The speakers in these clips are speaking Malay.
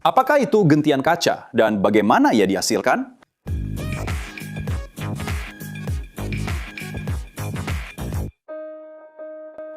Apakah itu gentian kaca dan bagaimana ia dihasilkan?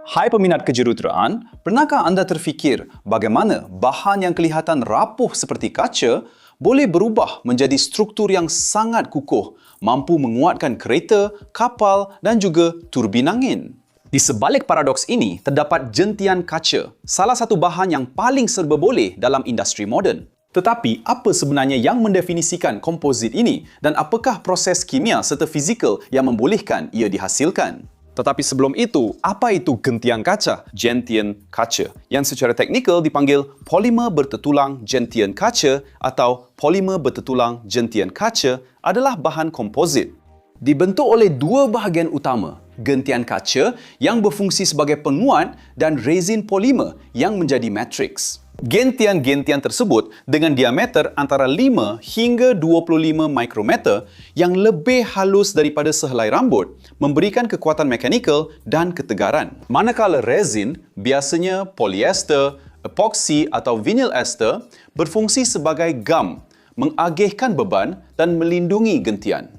Hai peminat kejuruteraan, pernahkah anda terfikir bagaimana bahan yang kelihatan rapuh seperti kaca boleh berubah menjadi struktur yang sangat kukuh, mampu menguatkan kereta, kapal dan juga turbin angin? Di sebalik paradoks ini, terdapat gentian kaca, salah satu bahan yang paling serba boleh dalam industri moden. Tetapi, apa sebenarnya yang mendefinisikan komposit ini dan apakah proses kimia serta fizikal yang membolehkan ia dihasilkan? Tetapi sebelum itu, apa itu gentian kaca? Gentian kaca, yang secara teknikal dipanggil polimer bertertulang gentian kaca atau polimer bertertulang gentian kaca adalah bahan komposit. Dibentuk oleh dua bahagian utama, gentian kaca yang berfungsi sebagai penguat dan resin polimer yang menjadi matriks. Gentian-gentian tersebut dengan diameter antara 5 hingga 25 mikrometer yang lebih halus daripada sehelai rambut memberikan kekuatan mekanikal dan ketegaran. Manakala resin, biasanya polyester, epoxy atau vinyl ester, berfungsi sebagai gam, mengagihkan beban dan melindungi gentian.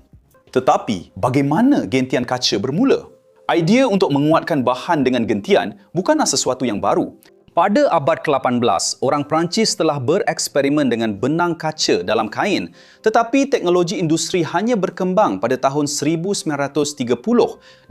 Tetapi, bagaimana gentian kaca bermula? Idea untuk menguatkan bahan dengan gentian bukanlah sesuatu yang baru. Pada abad ke-18, orang Perancis telah bereksperimen dengan benang kaca dalam kain, tetapi teknologi industri hanya berkembang pada tahun 1930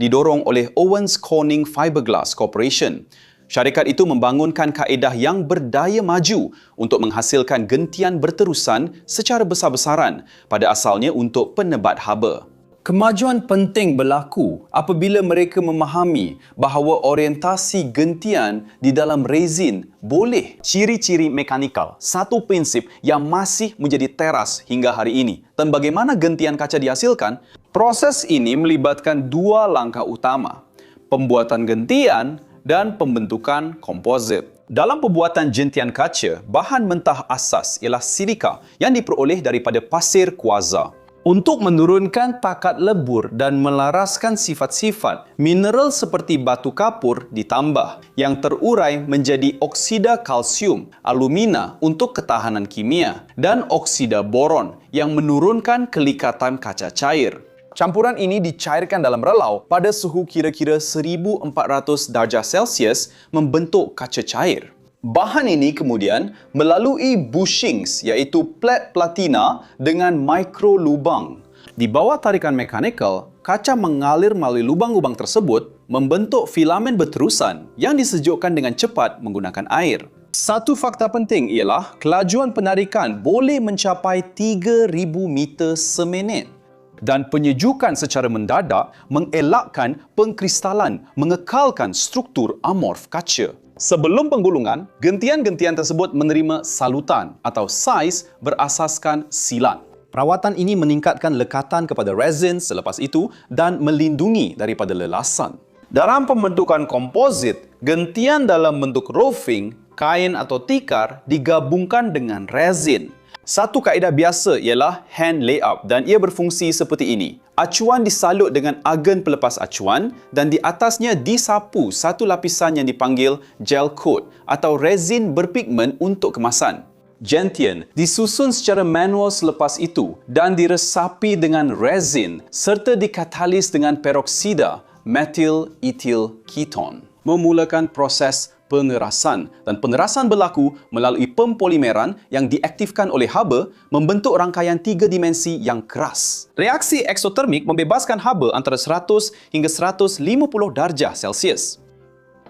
didorong oleh Owens Corning Fiberglass Corporation. Syarikat itu membangunkan kaedah yang berdaya maju untuk menghasilkan gentian berterusan secara besar-besaran pada asalnya untuk penebat haba. Kemajuan penting berlaku apabila mereka memahami bahawa orientasi gentian di dalam resin boleh. Ciri-ciri mekanikal, satu prinsip yang masih menjadi teras hingga hari ini. Dan bagaimana gentian kaca dihasilkan? Proses ini melibatkan dua langkah utama, pembuatan gentian dan pembentukan komposit. Dalam pembuatan gentian kaca, bahan mentah asas ialah silika yang diperoleh daripada pasir kuarza. Untuk menurunkan takat lebur dan melaraskan sifat-sifat, mineral seperti batu kapur ditambah yang terurai menjadi oksida kalsium, alumina untuk ketahanan kimia dan oksida boron yang menurunkan kelikatan kaca cair. Campuran ini dicairkan dalam relau pada suhu kira-kira 1400 darjah Celsius membentuk kaca cair. Bahan ini kemudian melalui bushings iaitu plat platina dengan mikro lubang. Di bawah tarikan mekanikal, kaca mengalir melalui lubang-lubang tersebut membentuk filamen berterusan yang disejukkan dengan cepat menggunakan air. Satu fakta penting ialah kelajuan penarikan boleh mencapai 3,000 meter seminit. Dan penyejukan secara mendadak mengelakkan pengkristalan, mengekalkan struktur amorf kaca. Sebelum penggulungan, gentian-gentian tersebut menerima salutan atau saiz berasaskan silat. Perawatan ini meningkatkan lekatan kepada resin selepas itu dan melindungi daripada lelasan. Dalam pembentukan komposit, gentian dalam bentuk roving, kain atau tikar digabungkan dengan resin. Satu kaedah biasa ialah hand layup dan ia berfungsi seperti ini. Acuan disalut dengan agen pelepas acuan dan di atasnya disapu satu lapisan yang dipanggil gel coat atau resin berpigmen untuk kemasan. Gentian disusun secara manual selepas itu dan diresapi dengan resin serta dikatalis dengan peroksida methyl ethyl ketone. Memulakan proses pengerasan dan pengerasan berlaku melalui pempolimeran yang diaktifkan oleh haba membentuk rangkaian 3 dimensi yang keras. Reaksi eksotermik membebaskan haba antara 100 hingga 150 darjah Celsius.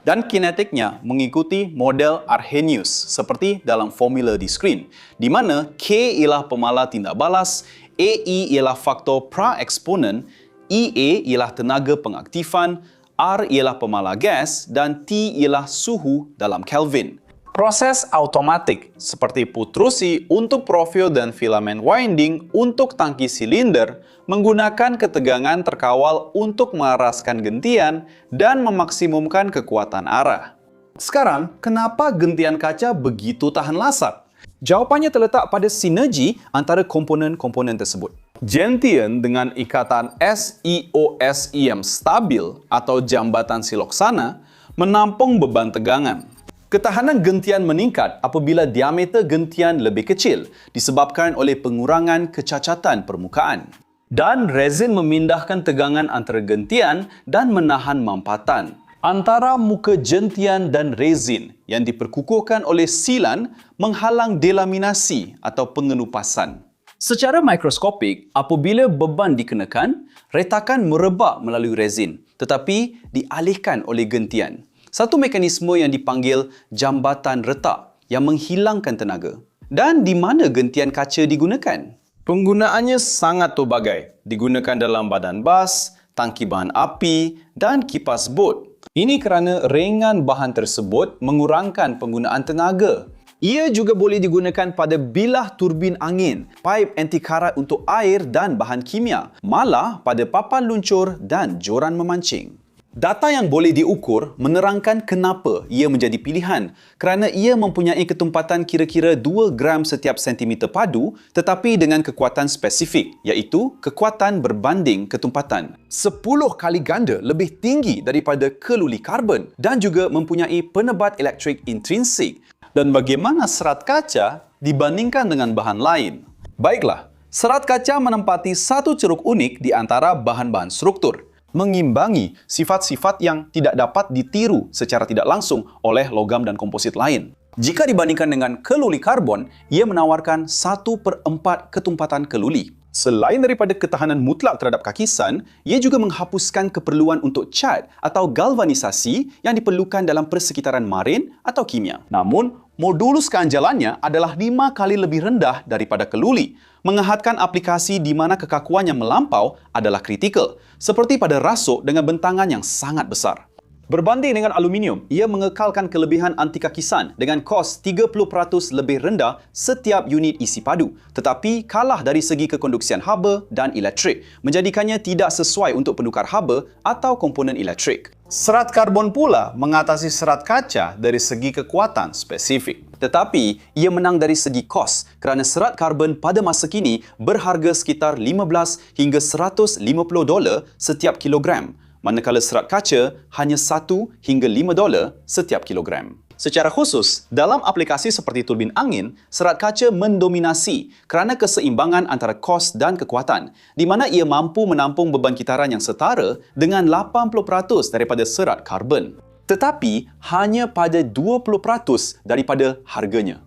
Dan kinetiknya mengikuti model Arrhenius seperti dalam formula di skrin, di mana K ialah pemala tindak balas, AE ialah faktor pra-eksponen, EA ialah tenaga pengaktifan, R ialah pemala gas dan T ialah suhu dalam Kelvin. Proses automatik seperti pultrusi untuk profil dan filamen winding untuk tangki silinder menggunakan ketegangan terkawal untuk melaraskan gentian dan memaksimumkan kekuatan arah. Sekarang, kenapa gentian kaca begitu tahan lasat? Jawapannya terletak pada sinergi antara komponen-komponen tersebut. Gentian dengan ikatan SiO-SeM stabil atau jambatan siloksana menampung beban tegangan. Ketahanan gentian meningkat apabila diameter gentian lebih kecil disebabkan oleh pengurangan kecacatan permukaan. Dan resin memindahkan tegangan antara gentian dan menahan mampatan. Antara muka gentian dan resin yang diperkukuhkan oleh silan menghalang delaminasi atau pengelupasan. Secara mikroskopik, apabila beban dikenakan, retakan merebak melalui resin tetapi dialihkan oleh gentian. Satu mekanisme yang dipanggil jambatan retak yang menghilangkan tenaga. Dan di mana gentian kaca digunakan? Penggunaannya sangat pelbagai. Digunakan dalam badan bas, tangki bahan api dan kipas bot. Ini kerana ringan bahan tersebut mengurangkan penggunaan tenaga. Ia juga boleh digunakan pada bilah turbin angin, paip anti karat untuk air dan bahan kimia, malah pada papan luncur dan joran memancing. Data yang boleh diukur menerangkan kenapa ia menjadi pilihan kerana ia mempunyai ketumpatan kira-kira 2 gram setiap sentimeter padu tetapi dengan kekuatan spesifik iaitu kekuatan berbanding ketumpatan 10 kali ganda lebih tinggi daripada keluli karbon dan juga mempunyai penebat elektrik intrinsik. Dan bagaimana serat kaca dibandingkan dengan bahan lain? Baiklah, serat kaca menempati satu ceruk unik di antara bahan-bahan struktur, mengimbangi sifat-sifat yang tidak dapat ditiru secara tidak langsung oleh logam dan komposit lain. Jika dibandingkan dengan keluli karbon, ia menawarkan 1/4 ketumpatan keluli. Selain daripada ketahanan mutlak terhadap kakisan, ia juga menghapuskan keperluan untuk cat atau galvanisasi yang diperlukan dalam persekitaran marin atau kimia. Namun, modulus keanjalannya adalah 5 kali lebih rendah daripada keluli, mengehadkan aplikasi di mana kekakuan yang melampau adalah kritikal, seperti pada rasuk dengan bentangan yang sangat besar. Berbanding dengan aluminium, ia mengekalkan kelebihan anti kakisan dengan kos 30% lebih rendah setiap unit isi padu, tetapi kalah dari segi kekonduksian haba dan elektrik, menjadikannya tidak sesuai untuk penukar haba atau komponen elektrik. Serat karbon pula mengatasi serat kaca dari segi kekuatan spesifik. Tetapi, ia menang dari segi kos kerana serat karbon pada masa kini berharga sekitar $15 hingga $150 setiap kilogram, manakala serat kaca hanya $1 hingga $5 setiap kilogram. Secara khusus, dalam aplikasi seperti turbin angin, serat kaca mendominasi kerana keseimbangan antara kos dan kekuatan, di mana ia mampu menampung beban kitaran yang setara dengan 80% daripada serat karbon. Tetapi, hanya pada 20% daripada harganya.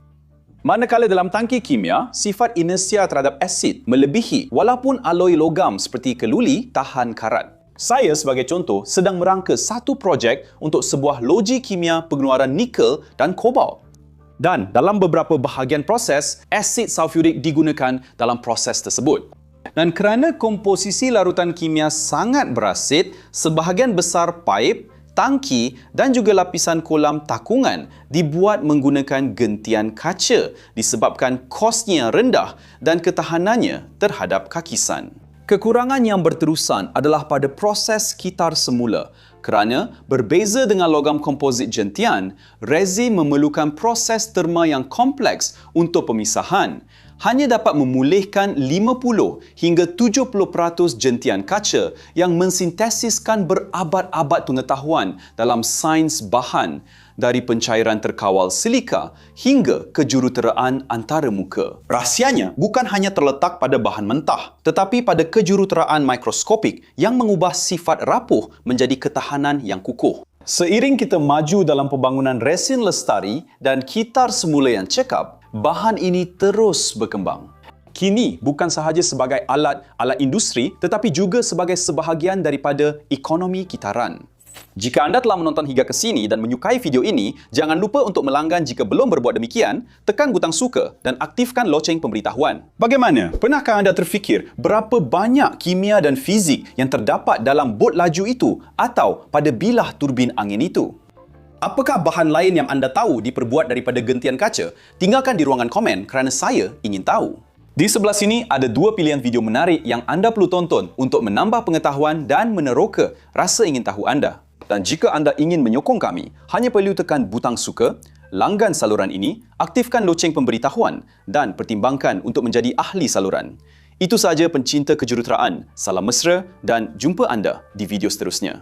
Manakala dalam tangki kimia, sifat inersia terhadap asid melebihi walaupun aloi logam seperti keluli tahan karat. Saya sebagai contoh sedang merangka satu projek untuk sebuah loji kimia pengeluaran nikel dan kobalt. Dan dalam beberapa bahagian proses, asid sulfurik digunakan dalam proses tersebut. Dan kerana komposisi larutan kimia sangat berasid, sebahagian besar paip, tangki dan juga lapisan kolam takungan dibuat menggunakan gentian kaca disebabkan kosnya rendah dan ketahanannya terhadap kakisan. Kekurangan yang berterusan adalah pada proses kitar semula. Kerana berbeza dengan logam komposit gentian, resin memerlukan proses terma yang kompleks untuk pemisahan. Hanya dapat memulihkan 50 hingga 70% gentian kaca yang mensintesiskan berabad-abad pengetahuan dalam sains bahan, dari pencairan terkawal silika hingga kejuruteraan antarmuka. Rahsianya bukan hanya terletak pada bahan mentah, tetapi pada kejuruteraan mikroskopik yang mengubah sifat rapuh menjadi ketahanan yang kukuh. Seiring kita maju dalam pembangunan resin lestari dan kitar semula yang cekap, bahan ini terus berkembang. Kini bukan sahaja sebagai alat industri tetapi juga sebagai sebahagian daripada ekonomi kitaran. Jika anda telah menonton hingga ke sini dan menyukai video ini, jangan lupa untuk melanggan jika belum berbuat demikian, tekan butang suka dan aktifkan loceng pemberitahuan. Bagaimana? Pernahkah anda terfikir berapa banyak kimia dan fizik yang terdapat dalam bot laju itu atau pada bilah turbin angin itu? Apakah bahan lain yang anda tahu diperbuat daripada gentian kaca? Tinggalkan di ruangan komen kerana saya ingin tahu. Di sebelah sini ada 2 pilihan video menarik yang anda perlu tonton untuk menambah pengetahuan dan meneroka rasa ingin tahu anda. Dan jika anda ingin menyokong kami, hanya perlu tekan butang suka, langgan saluran ini, aktifkan loceng pemberitahuan dan pertimbangkan untuk menjadi ahli saluran. Itu sahaja pencinta kejuruteraan. Salam mesra dan jumpa anda di video seterusnya.